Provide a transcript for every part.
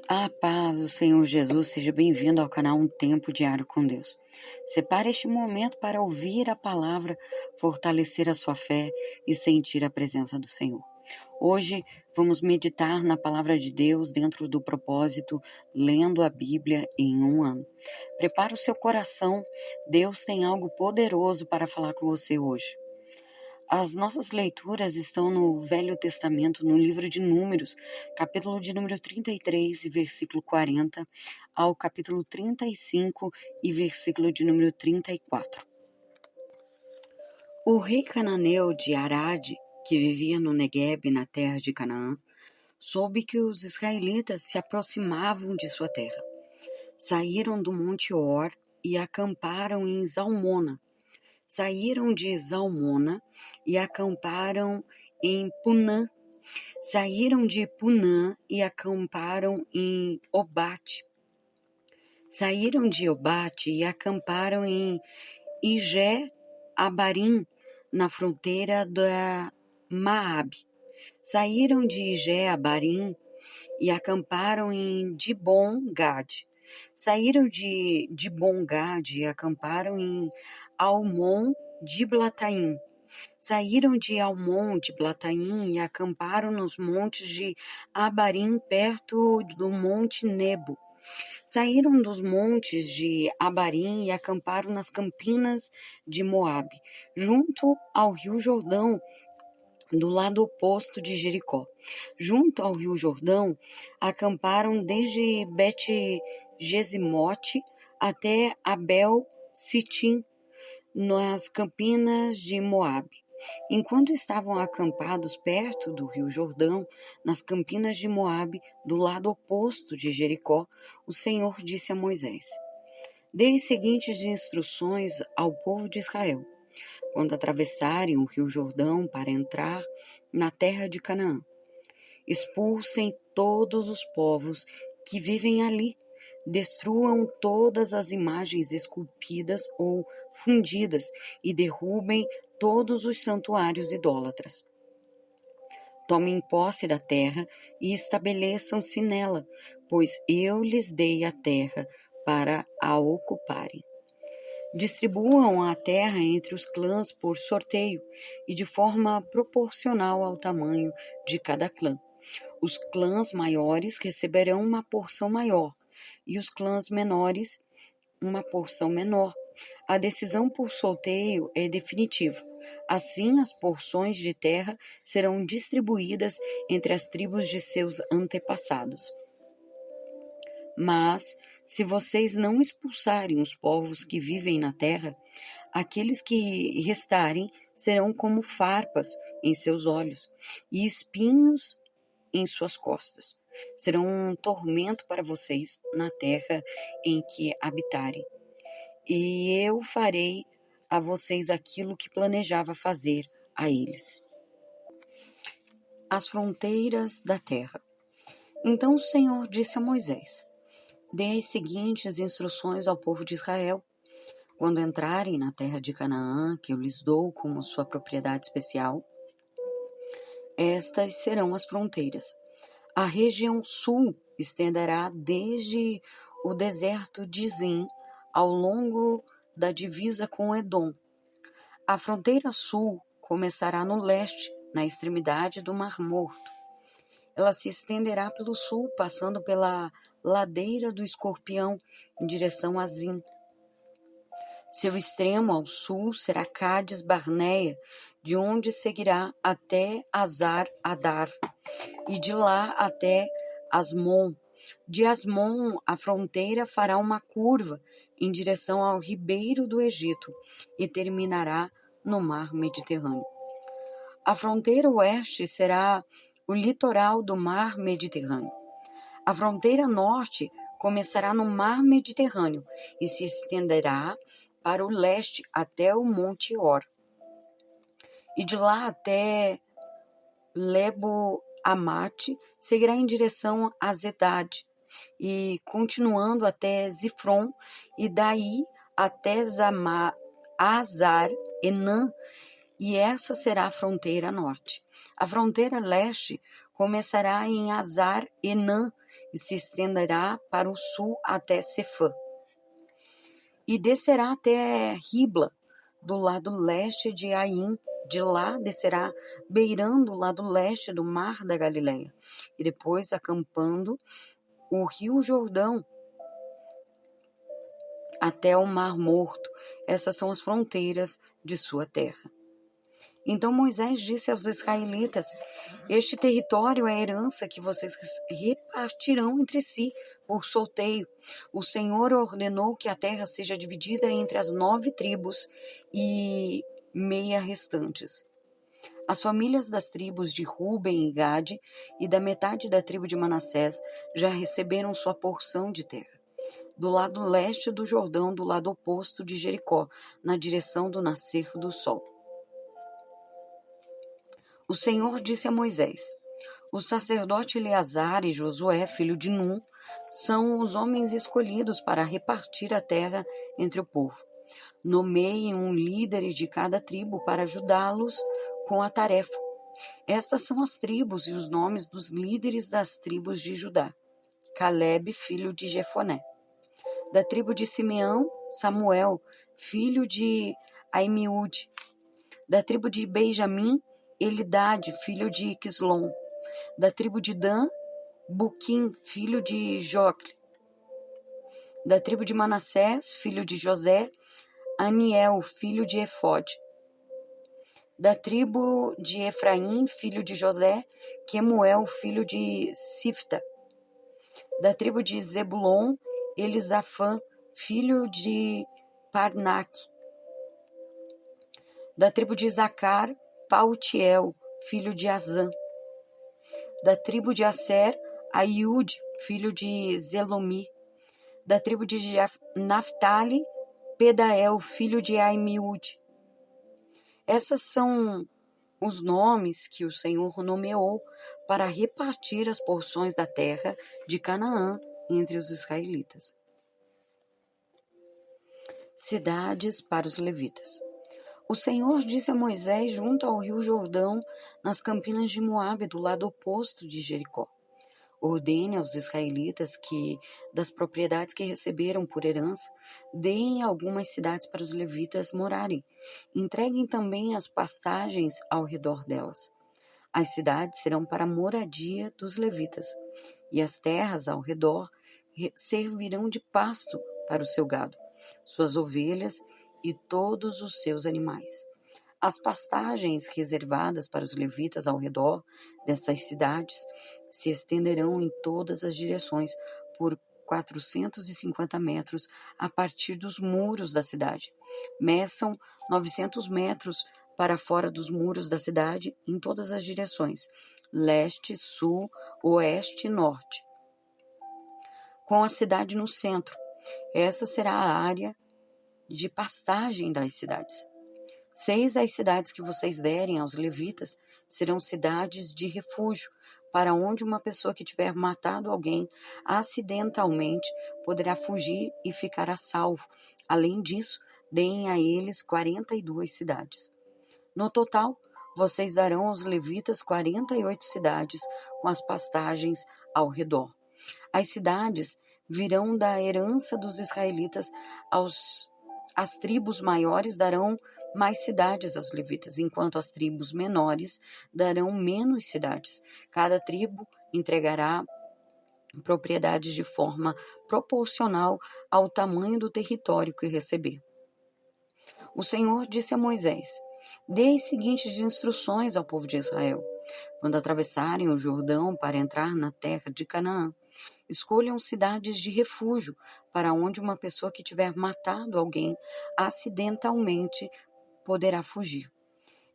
A paz do Senhor Jesus, seja bem-vindo ao canal Um Tempo Diário com Deus. Separe este momento para ouvir a palavra, fortalecer a sua fé e sentir a presença do Senhor. Hoje vamos meditar na palavra de Deus dentro do propósito, lendo a Bíblia em um ano. Prepare o seu coração, Deus tem algo poderoso para falar com você hoje. As nossas leituras estão no Velho Testamento, no livro de Números, capítulo de número 33 e versículo 40, ao capítulo 35 e versículo de número 34. O rei cananeu de Arade, que vivia no Neguebe, na terra de Canaã, soube que os israelitas se aproximavam de sua terra. Saíram do monte Or e acamparam em Zalmona. Saíram de Zalmona e acamparam em Punã. Saíram de Punã e acamparam em Obate. Saíram de Obate e acamparam em Ijé-Abarim, na fronteira da Maabe. Saíram de Ijé-Abarim e acamparam em Dibon-Gade. Saíram de Dibon-Gade e acamparam em Almon-Diblataim. Saíram de Almon-Diblataim e acamparam nos montes de Abarim, perto do monte Nebo. Saíram dos montes de Abarim e acamparam nas campinas de Moabe, junto ao rio Jordão, do lado oposto de Jericó. Junto ao rio Jordão, acamparam desde Bet-Gesimote até Abel-Sitim, nas campinas de Moabe. Enquanto estavam acampados perto do rio Jordão, nas campinas de Moabe, do lado oposto de Jericó, o Senhor disse a Moisés: Dê as seguintes instruções ao povo de Israel. Quando atravessarem o rio Jordão para entrar na terra de Canaã, expulsem todos os povos que vivem ali, destruam todas as imagens esculpidas ou fundidas e derrubem todos os santuários idólatras. Tomem posse da terra e estabeleçam-se nela, pois eu lhes dei a terra para a ocuparem. Distribuam a terra entre os clãs por sorteio e de forma proporcional ao tamanho de cada clã. Os clãs maiores receberão uma porção maior e os clãs menores uma porção menor. A decisão por sorteio é definitiva. Assim, as porções de terra serão distribuídas entre as tribos de seus antepassados. Mas, se vocês não expulsarem os povos que vivem na terra, aqueles que restarem serão como farpas em seus olhos e espinhos em suas costas. Serão um tormento para vocês na terra em que habitarem. E eu farei a vocês aquilo que planejava fazer a eles. As fronteiras da terra. Então o Senhor disse a Moisés: Dê as seguintes instruções ao povo de Israel. Quando entrarem na terra de Canaã, que eu lhes dou como sua propriedade especial, estas serão as fronteiras. A região sul estenderá desde o deserto de Zin ao longo da divisa com Edom. A fronteira sul começará no leste, na extremidade do Mar Morto. Ela se estenderá pelo sul, passando pela ladeira do Escorpião, em direção a Zin. Seu extremo ao sul será Cádiz Barneia, de onde seguirá até Azar-Adar, e de lá até Asmon. De Asmon, a fronteira fará uma curva em direção ao ribeiro do Egito e terminará no mar Mediterrâneo. A fronteira oeste será o litoral do mar Mediterrâneo. A fronteira norte começará no mar Mediterrâneo e se estenderá para o leste até o Monte Or. E de lá até Lebo-Amate seguirá em direção a Zedade e continuando até Zifron e daí até Azar-Enã, e essa será a fronteira norte. A fronteira leste começará em Azar-Enã e se estenderá para o sul até Sefã, e descerá até Ribla, do lado leste de Aim. De lá descerá beirando o lado leste do mar da Galileia, e depois acampando o rio Jordão até o Mar Morto. Essas são as fronteiras de sua terra. Então Moisés disse aos israelitas: este território é a herança que vocês repartirão entre si por sorteio. O Senhor ordenou que a terra seja dividida entre as 9 tribos e meia restantes. As famílias das tribos de Ruben e Gade e da metade da tribo de Manassés já receberam sua porção de terra, do lado leste do Jordão, do lado oposto de Jericó, na direção do nascer do sol. O Senhor disse a Moisés: o sacerdote Eleazar e Josué, filho de Num, são os homens escolhidos para repartir a terra entre o povo. Nomeiem um líder de cada tribo para ajudá-los com a tarefa. Estas são as tribos e os nomes dos líderes das tribos de Judá. Calebe, filho de Jefoné. Da tribo de Simeão, Samuel, filho de Aimiúde. Da tribo de Benjamim, Elidade, filho de Quislom. Da tribo de Dan, Buquim, filho de Jocle. Da tribo de Manassés, filho de José, Aniel, filho de Efode. Da tribo de Efraim, filho de José, Quemuel, filho de Sifta. Da tribo de Zebulon, Elisafã, filho de Parnaque. Da tribo de Zacar, Pautiel, filho de Azã. Da tribo de Asser, Aiúde, filho de Zelomi. Da tribo de Naphtali, Pedael, filho de Aimiúde. Essas são os nomes que o Senhor nomeou para repartir as porções da terra de Canaã entre os israelitas. Cidades para os levitas. O Senhor disse a Moisés junto ao rio Jordão, nas campinas de Moabe, do lado oposto de Jericó: ordene aos israelitas que, das propriedades que receberam por herança, deem algumas cidades para os levitas morarem. Entreguem também as pastagens ao redor delas. As cidades serão para a moradia dos levitas, e as terras ao redor servirão de pasto para o seu gado, suas ovelhas e todos os seus animais. As pastagens reservadas para os levitas ao redor dessas cidades se estenderão em todas as direções por 450 metros a partir dos muros da cidade. Meçam 900 metros para fora dos muros da cidade em todas as direções, leste, sul, oeste e norte, com a cidade no centro. Essa será a área de pastagem das cidades. 6 das cidades que vocês derem aos levitas serão cidades de refúgio, para onde uma pessoa que tiver matado alguém acidentalmente poderá fugir e ficar a salvo. Além disso, deem a eles 42 cidades. No total, vocês darão aos levitas 48 cidades com as pastagens ao redor. As cidades virão da herança dos israelitas. As tribos maiores darão mais cidades aos levitas, enquanto as tribos menores darão menos cidades. Cada tribo entregará propriedades de forma proporcional ao tamanho do território que receber. O Senhor disse a Moisés: dê as seguintes instruções ao povo de Israel. Quando atravessarem o Jordão para entrar na terra de Canaã, escolham cidades de refúgio para onde uma pessoa que tiver matado alguém acidentalmente poderá fugir.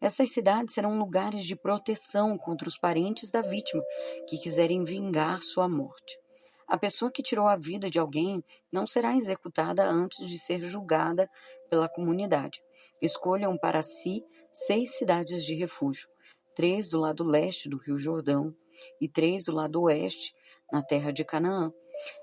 Essas cidades serão lugares de proteção contra os parentes da vítima que quiserem vingar sua morte. A pessoa que tirou a vida de alguém não será executada antes de ser julgada pela comunidade. Escolham para si 6 cidades de refúgio, 3 do lado leste do rio Jordão e 3 do lado oeste, na terra de Canaã.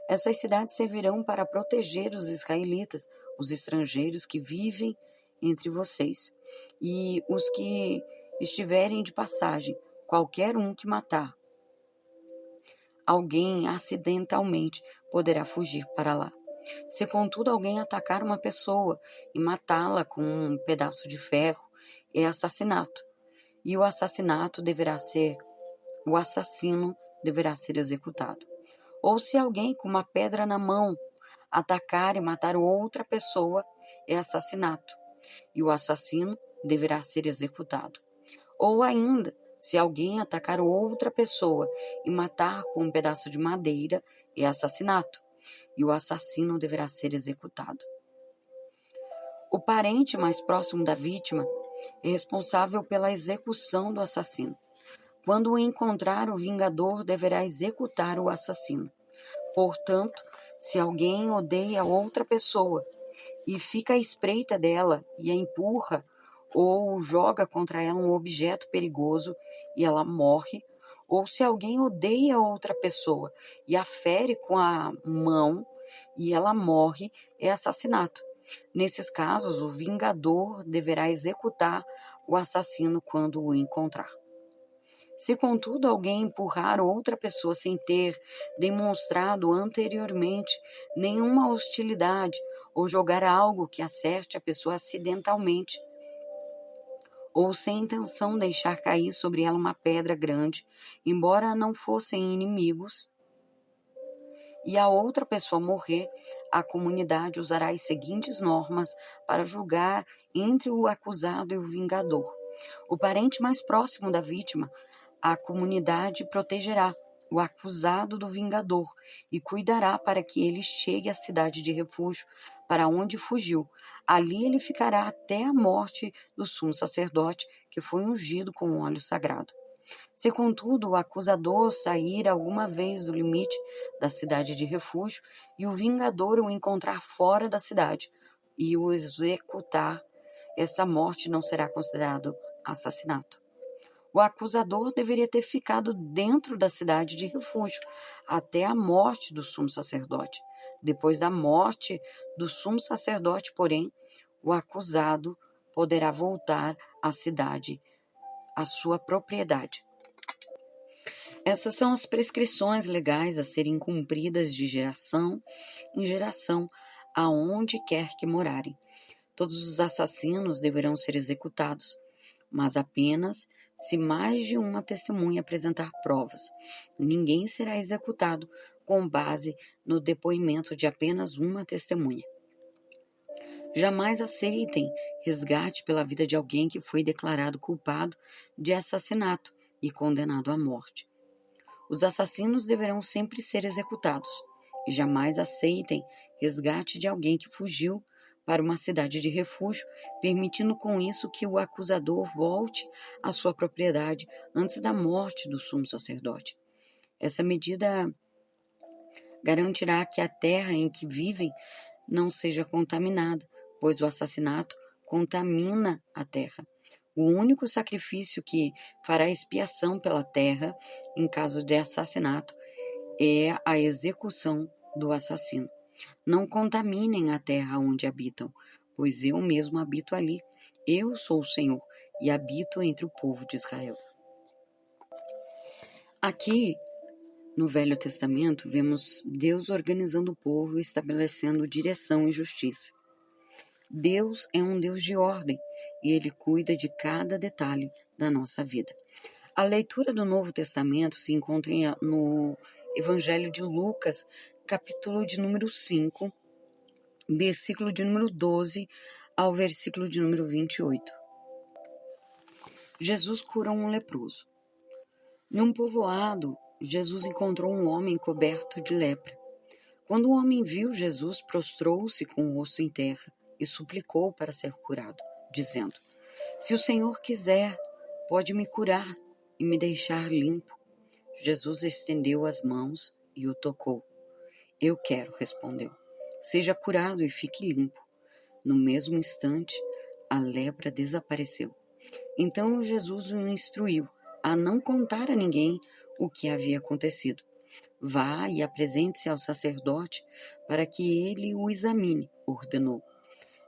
Essas cidades servirão para proteger os israelitas, os estrangeiros que vivem entre vocês, e os que estiverem de passagem, qualquer um que matar alguém acidentalmente poderá fugir para lá. Se, contudo, alguém atacar uma pessoa e matá-la com um pedaço de ferro, é assassinato, e o assassino deverá ser executado. Ou se alguém com uma pedra na mão atacar e matar outra pessoa, é assassinato, e o assassino deverá ser executado. Ou ainda, se alguém atacar outra pessoa e matar com um pedaço de madeira, é assassinato, e o assassino deverá ser executado. O parente mais próximo da vítima é responsável pela execução do assassino. Quando o encontrar, o vingador deverá executar o assassino. Portanto, se alguém odeia outra pessoa e fica à espreita dela e a empurra ou joga contra ela um objeto perigoso e ela morre, ou se alguém odeia outra pessoa e a fere com a mão e ela morre, é assassinato. Nesses casos, o vingador deverá executar o assassino quando o encontrar. Se, contudo, alguém empurrar outra pessoa sem ter demonstrado anteriormente nenhuma hostilidade ou jogar algo que acerte a pessoa acidentalmente, ou sem intenção deixar cair sobre ela uma pedra grande, embora não fossem inimigos, e a outra pessoa morrer, a comunidade usará as seguintes normas para julgar entre o acusado e o vingador. O parente mais próximo da vítima, a comunidade protegerá o acusado do vingador e cuidará para que ele chegue à cidade de refúgio para onde fugiu. Ali ele ficará até a morte do sumo sacerdote, que foi ungido com óleo sagrado. Se, contudo, o acusador sair alguma vez do limite da cidade de refúgio e o vingador o encontrar fora da cidade e o executar, essa morte não será considerado assassinato. O acusador deveria ter ficado dentro da cidade de refúgio até a morte do sumo sacerdote. Depois da morte do sumo sacerdote, porém, o acusado poderá voltar à cidade, à sua propriedade. Essas são as prescrições legais a serem cumpridas de geração em geração, aonde quer que morarem. Todos os assassinos deverão ser executados, mas apenas se mais de uma testemunha apresentar provas. Ninguém será executado com base no depoimento de apenas uma testemunha. Jamais aceitem resgate pela vida de alguém que foi declarado culpado de assassinato e condenado à morte. Os assassinos deverão sempre ser executados, e jamais aceitem resgate de alguém que fugiu para uma cidade de refúgio, permitindo com isso que o acusador volte à sua propriedade antes da morte do sumo sacerdote. Essa medida garantirá que a terra em que vivem não seja contaminada, pois o assassinato contamina a terra. O único sacrifício que fará expiação pela terra, em caso de assassinato, é a execução do assassino. Não contaminem a terra onde habitam, pois eu mesmo habito ali. Eu sou o Senhor e habito entre o povo de Israel. Aqui, no Velho Testamento, vemos Deus organizando o povo e estabelecendo direção e justiça. Deus é um Deus de ordem e Ele cuida de cada detalhe da nossa vida. A leitura do Novo Testamento se encontra no Evangelho de Lucas, capítulo de número 5, versículo de número 12 ao versículo de número 28. Jesus cura um leproso. Num povoado, Jesus encontrou um homem coberto de lepra. Quando o homem viu Jesus, prostrou-se com o rosto em terra e suplicou para ser curado, dizendo: Se o Senhor quiser, pode me curar e me deixar limpo. Jesus estendeu as mãos e o tocou. Eu quero, respondeu. Seja curado e fique limpo. No mesmo instante, a lepra desapareceu. Então Jesus o instruiu a não contar a ninguém o que havia acontecido. Vá e apresente-se ao sacerdote para que ele o examine, ordenou.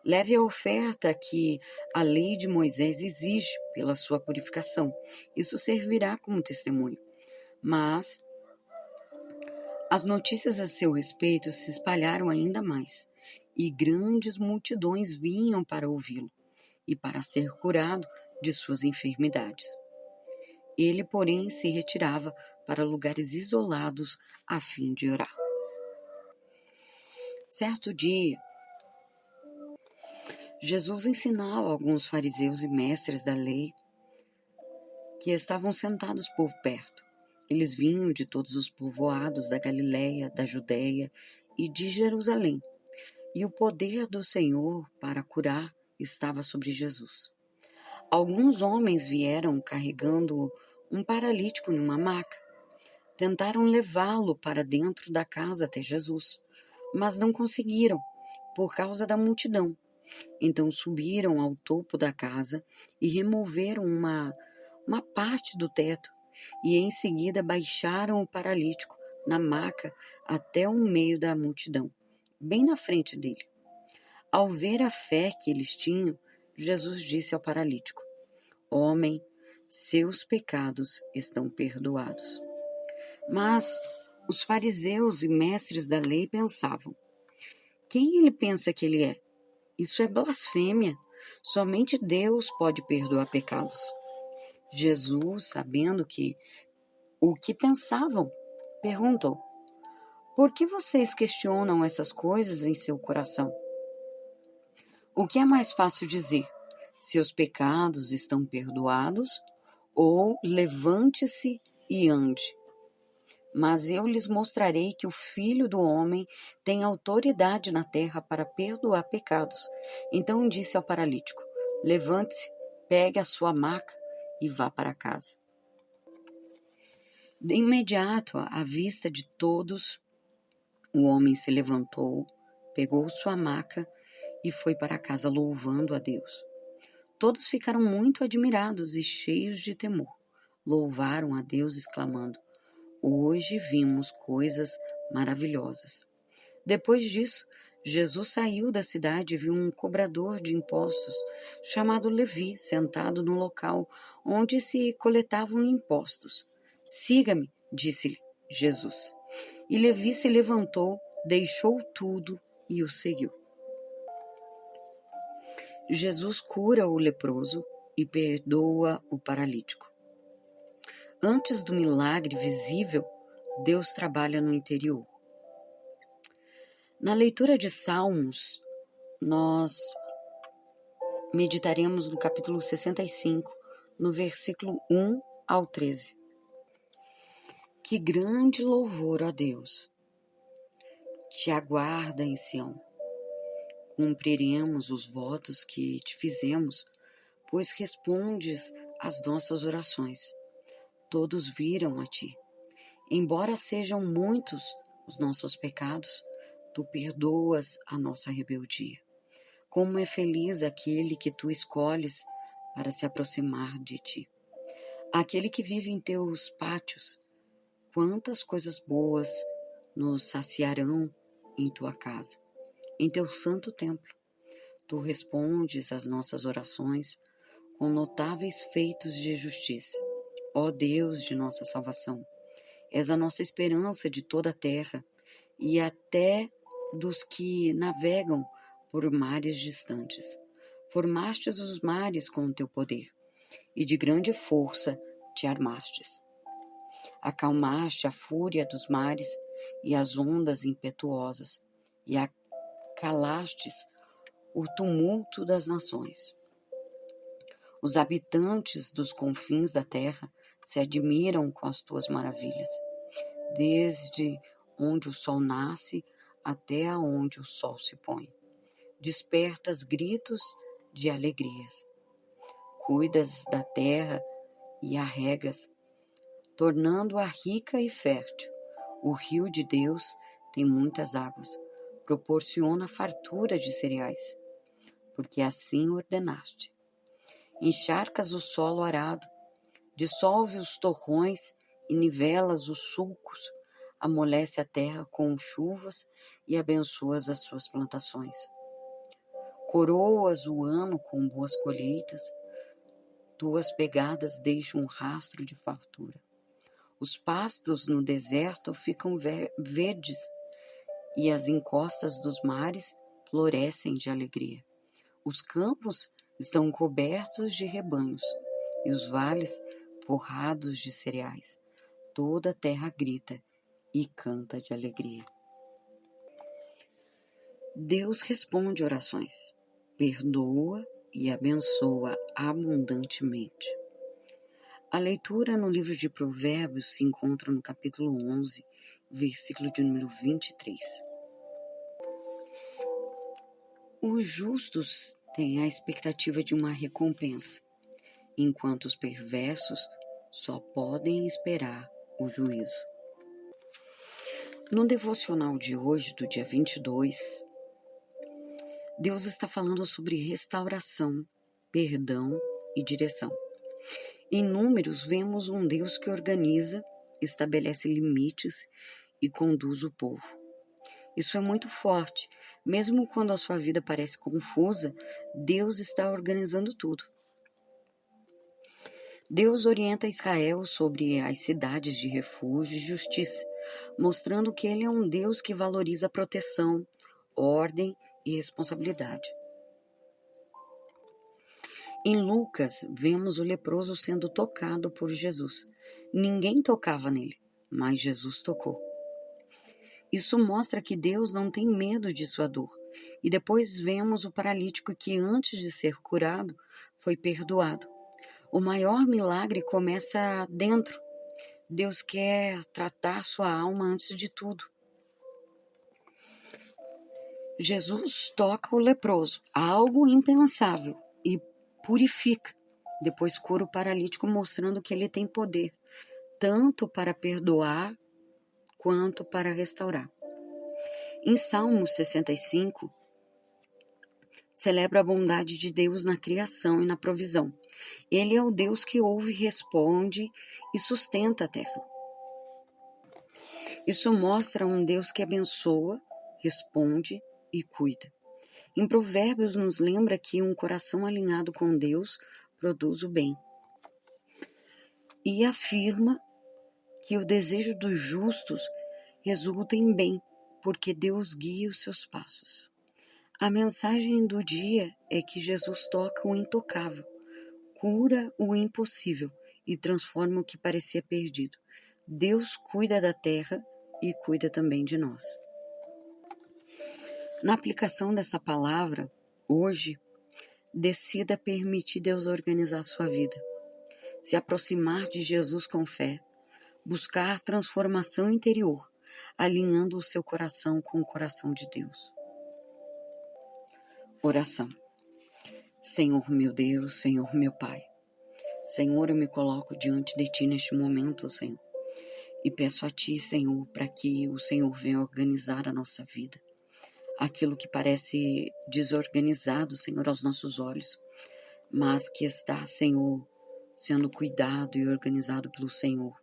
Leve a oferta que a lei de Moisés exige pela sua purificação. Isso servirá como testemunho. Mas As notícias a seu respeito se espalharam ainda mais, e grandes multidões vinham para ouvi-lo e para ser curado de suas enfermidades. Ele, porém, se retirava para lugares isolados a fim de orar. Certo dia, Jesus ensinava a alguns fariseus e mestres da lei que estavam sentados por perto. Eles vinham de todos os povoados da Galiléia, da Judéia e de Jerusalém, e o poder do Senhor para curar estava sobre Jesus. Alguns homens vieram carregando um paralítico numa maca. Tentaram levá-lo para dentro da casa até Jesus, mas não conseguiram, por causa da multidão. Então subiram ao topo da casa e removeram uma parte do teto, e em seguida baixaram o paralítico na maca até o meio da multidão, bem na frente dele. Ao ver a fé que eles tinham, Jesus disse ao paralítico: Homem, seus pecados estão perdoados. Mas os fariseus e mestres da lei pensavam: quem ele pensa que ele é? Isso é blasfêmia. Somente Deus pode perdoar pecados. Jesus, sabendo o que pensavam, perguntou: por que vocês questionam essas coisas em seu coração? O que é mais fácil dizer? Seus pecados estão perdoados, ou levante-se e ande? Mas eu lhes mostrarei que o Filho do Homem tem autoridade na terra para perdoar pecados. Então disse ao paralítico: levante-se, pegue a sua maca e vá para casa. De imediato, à vista de todos, o homem se levantou, pegou sua maca e foi para casa louvando a Deus. Todos ficaram muito admirados e cheios de temor. Louvaram a Deus, exclamando: hoje vimos coisas maravilhosas. Depois disso, Jesus saiu da cidade e viu um cobrador de impostos chamado Levi sentado no local onde se coletavam impostos. Siga-me, disse-lhe Jesus. E Levi se levantou, deixou tudo e o seguiu. Jesus cura o leproso e perdoa o paralítico. Antes do milagre visível, Deus trabalha no interior. Na leitura de Salmos, nós meditaremos no capítulo 65, no versículo 1 ao 13. Que grande louvor, ó Deus! Te aguarda em Sião. Cumpriremos os votos que te fizemos, pois respondes às nossas orações. Todos viram a ti. Embora sejam muitos os nossos pecados, tu perdoas a nossa rebeldia. Como é feliz aquele que tu escolhes para se aproximar de ti. Aquele que vive em teus pátios. Quantas coisas boas nos saciarão em tua casa, em teu santo templo. Tu respondes às nossas orações com notáveis feitos de justiça. Ó Deus de nossa salvação, és a nossa esperança de toda a terra e até dos que navegam por mares distantes. Formastes os mares com o teu poder e de grande força te armastes. Acalmaste a fúria dos mares e as ondas impetuosas e acalastes o tumulto das nações. Os habitantes dos confins da terra se admiram com as tuas maravilhas, desde onde o sol nasce até aonde o sol se põe. Despertas gritos de alegrias. Cuidas da terra e a regas, tornando-a rica e fértil. O rio de Deus tem muitas águas, proporciona fartura de cereais, porque assim ordenaste. Encharcas o solo arado, dissolve os torrões e nivelas os sulcos, amolece a terra com chuvas e abençoas as suas plantações. Coroas o ano com boas colheitas, tuas pegadas deixam um rastro de fartura. Os pastos no deserto ficam verdes e as encostas dos mares florescem de alegria. Os campos estão cobertos de rebanhos e os vales forrados de cereais. Toda a terra grita e canta de alegria. Deus responde orações, perdoa e abençoa abundantemente. A leitura no livro de Provérbios se encontra no capítulo 11, versículo de número 23. Os justos têm a expectativa de uma recompensa, enquanto os perversos só podem esperar o juízo. No devocional de hoje, do dia 22, Deus está falando sobre restauração, perdão e direção. Em Números, vemos um Deus que organiza, estabelece limites e conduz o povo. Isso é muito forte. Mesmo quando a sua vida parece confusa, Deus está organizando tudo. Deus orienta Israel sobre as cidades de refúgio e justiça, mostrando que Ele é um Deus que valoriza a proteção, ordem e responsabilidade. Em Lucas, vemos o leproso sendo tocado por Jesus. Ninguém tocava nele, mas Jesus tocou. Isso mostra que Deus não tem medo de sua dor. E depois vemos o paralítico que, antes de ser curado, foi perdoado. O maior milagre começa dentro. Deus quer tratar sua alma antes de tudo. Jesus toca o leproso, algo impensável, e purifica. Depois cura o paralítico, mostrando que ele tem poder, tanto para perdoar quanto para restaurar. Em Salmos 65, celebra a bondade de Deus na criação e na provisão. Ele é o Deus que ouve, responde e sustenta a terra. Isso mostra um Deus que abençoa, responde e cuida. Em Provérbios nos lembra que um coração alinhado com Deus produz o bem. E afirma que o desejo dos justos resulta em bem, porque Deus guia os seus passos. A mensagem do dia é que Jesus toca o intocável, cura o impossível e transforma o que parecia perdido. Deus cuida da terra e cuida também de nós. Na aplicação dessa palavra, hoje, decida permitir Deus organizar sua vida, se aproximar de Jesus com fé, buscar transformação interior, alinhando o seu coração com o coração de Deus. Oração. Senhor meu Deus, Senhor meu Pai, Senhor, eu me coloco diante de Ti neste momento, Senhor, e peço a Ti, Senhor, para que o Senhor venha organizar a nossa vida. Aquilo que parece desorganizado, Senhor, aos nossos olhos, mas que está, Senhor, sendo cuidado e organizado pelo Senhor.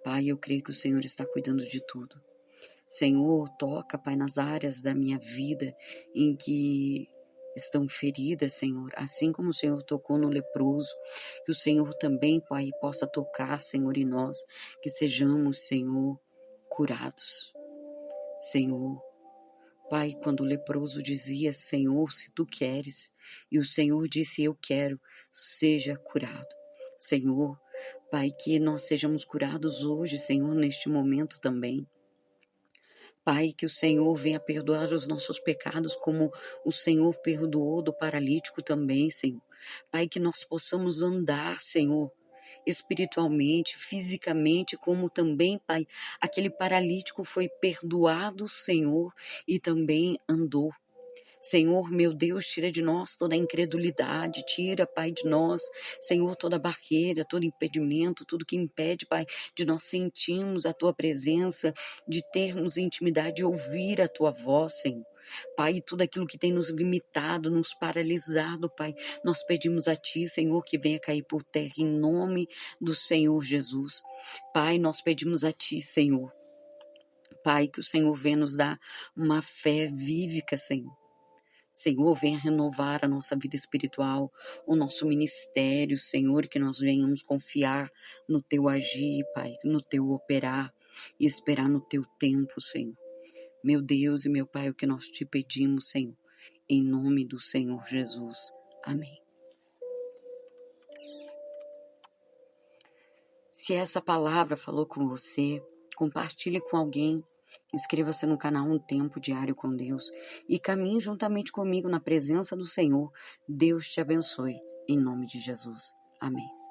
Pai, eu creio que o Senhor está cuidando de tudo. Senhor, toca, Pai, nas áreas da minha vida em que estão feridas, Senhor, assim como o Senhor tocou no leproso, que o Senhor também, Pai, possa tocar, Senhor, em nós, que sejamos, Senhor, curados. Senhor, Pai, quando o leproso dizia, Senhor, se Tu queres, e o Senhor disse, eu quero, seja curado. Senhor, Pai, que nós sejamos curados hoje, Senhor, neste momento também. Pai, que o Senhor venha perdoar os nossos pecados, como o Senhor perdoou do paralítico também, Senhor. Pai, que nós possamos andar, Senhor, espiritualmente, fisicamente, como também, Pai, aquele paralítico foi perdoado, Senhor, e também andou. Senhor, meu Deus, tira de nós toda a incredulidade, tira, Pai, de nós, Senhor, toda barreira, todo impedimento, tudo que impede, Pai, de nós sentirmos a Tua presença, de termos intimidade, de ouvir a Tua voz, Senhor. Pai, tudo aquilo que tem nos limitado, nos paralisado, Pai, nós pedimos a Ti, Senhor, que venha cair por terra em nome do Senhor Jesus. Pai, nós pedimos a Ti, Senhor. Pai, que o Senhor venha nos dar uma fé vívica, Senhor. Senhor, venha renovar a nossa vida espiritual, o nosso ministério, Senhor, que nós venhamos confiar no Teu agir, Pai, no Teu operar e esperar no Teu tempo, Senhor. Meu Deus e meu Pai, o que nós te pedimos, Senhor, em nome do Senhor Jesus. Amém. Se essa palavra falou com você, compartilhe com alguém. Inscreva-se no canal Um Tempo Diário com Deus e caminhe juntamente comigo na presença do Senhor. Deus te abençoe, em nome de Jesus. Amém.